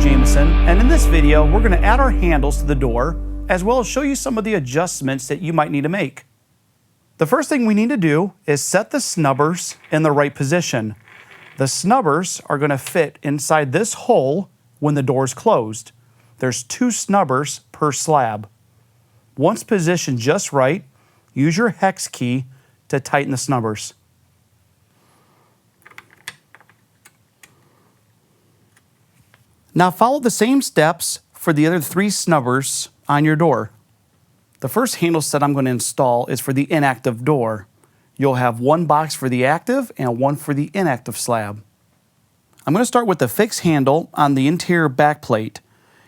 Jameson, and in this video we're going to add our handles to the door as well as show you some of the adjustments that you might need to make. The first thing we need to do is set the snubbers in the right position. The snubbers are going to fit inside this hole when the door is closed. There's 2 snubbers per slab. Once positioned just right, use your hex key to tighten the snubbers. Now follow the same steps for the other 3 snubbers on your door. The first handle set I'm going to install is for the inactive door. You'll have 1 box for the active and 1 for the inactive slab. I'm going to start with the fixed handle on the interior back plate.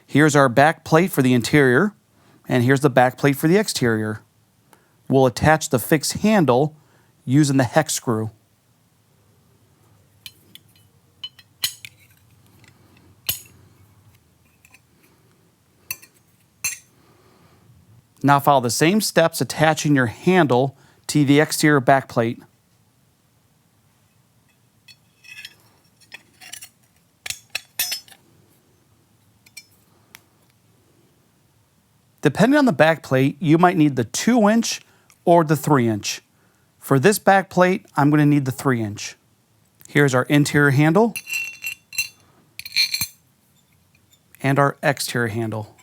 Here's our back plate for the interior, and here's the back plate for the exterior. We'll attach the fixed handle using the hex screw. Now follow the same steps attaching your handle to the exterior back plate. Depending on the back plate, you might need the 2-inch or the 3-inch. For this back plate, I'm going to need the 3-inch. Here's our interior handle and our exterior handle.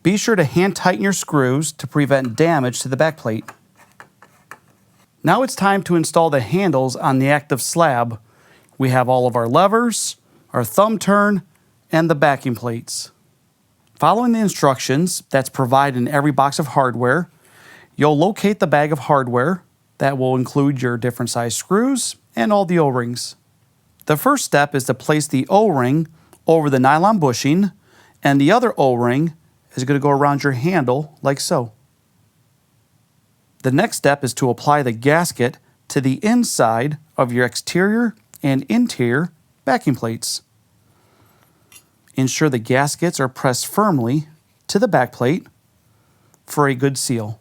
Be sure to hand tighten your screws to prevent damage to the back plate. Now it's time to install the handles on the active slab. We have all of our levers, our thumb turn, and the backing plates. Following the instructions that's provided in every box of hardware, you'll locate the bag of hardware that will include your different size screws and all the O-rings. The first step is to place the O-ring over the nylon bushing, and the other O-ring is going to go around your handle like so. The next step is to apply the gasket to the inside of your exterior and interior backing plates. Ensure the gaskets are pressed firmly to the back plate for a good seal.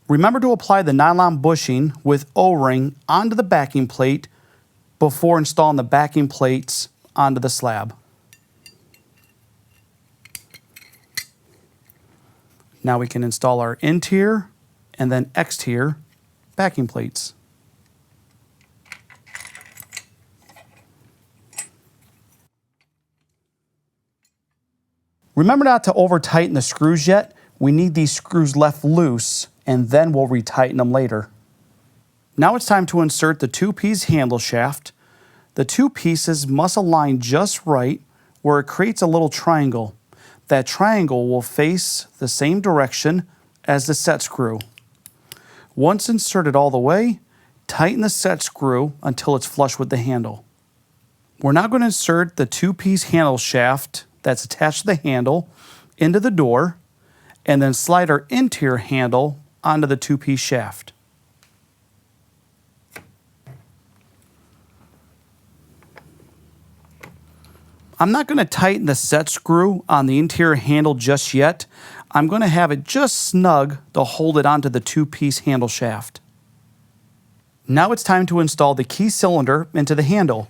Remember to apply the nylon bushing with O-ring onto the backing plate before installing the backing plates onto the slab. Now we can install our interior and then exterior backing plates. Remember not to over-tighten the screws yet. We need these screws left loose, and then we'll retighten them later. Now it's time to insert the 2-piece handle shaft. The 2 pieces must align just right where it creates a little triangle. That triangle will face the same direction as the set screw. Once inserted all the way, tighten the set screw until it's flush with the handle. We're now going to insert the 2-piece handle shaft that's attached to the handle into the door, and then slide our interior handle onto the 2-piece shaft. I'm not going to tighten the set screw on the interior handle just yet. I'm going to have it just snug to hold it onto the 2-piece handle shaft. Now it's time to install the key cylinder into the handle.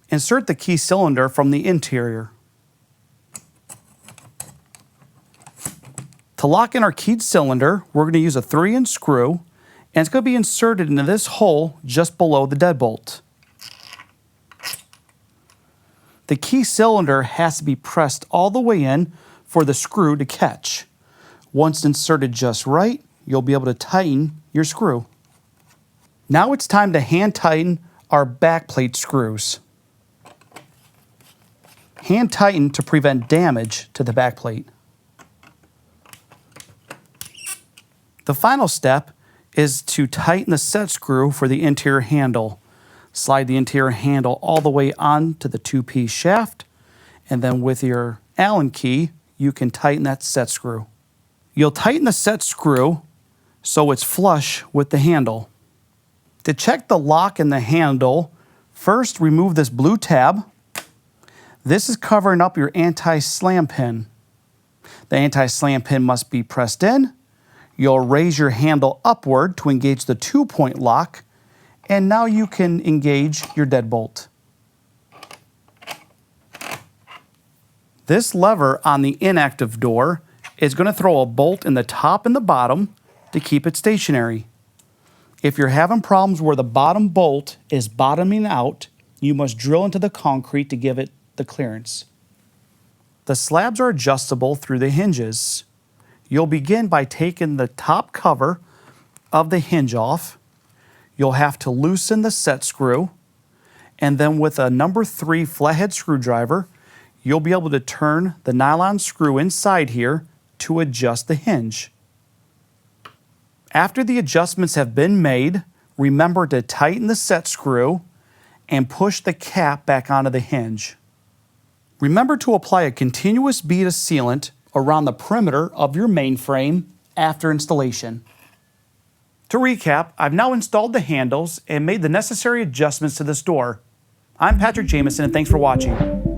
Insert the key cylinder from the interior. To lock in our keyed cylinder, we're going to use a 3-inch screw, and it's going to be inserted into this hole just below the deadbolt. The key cylinder has to be pressed all the way in for the screw to catch. Once inserted just right, you'll be able to tighten your screw. Now it's time to hand tighten our back plate screws. Hand tighten to prevent damage to the back plate. The final step is to tighten the set screw for the interior handle. Slide the interior handle all the way onto the 2-piece shaft, and then with your Allen key, you can tighten that set screw. You'll tighten the set screw so it's flush with the handle. To check the lock in the handle, first remove this blue tab. This is covering up your anti-slam pin. The anti-slam pin must be pressed in, You'll raise your handle upward to engage the 2-point lock, and now you can engage your deadbolt. This lever on the inactive door is going to throw a bolt in the top and the bottom to keep it stationary. If you're having problems where the bottom bolt is bottoming out, you must drill into the concrete to give it the clearance. The slabs are adjustable through the hinges. You'll begin by taking the top cover of the hinge off. You'll have to loosen the set screw, and then with a number 3 flathead screwdriver, you'll be able to turn the nylon screw inside here to adjust the hinge. After the adjustments have been made, remember to tighten the set screw and push the cap back onto the hinge. Remember to apply a continuous bead of sealant around the perimeter of your mainframe after installation. To recap, I've now installed the handles and made the necessary adjustments to this door. I'm Patrick Jamison, and thanks for watching.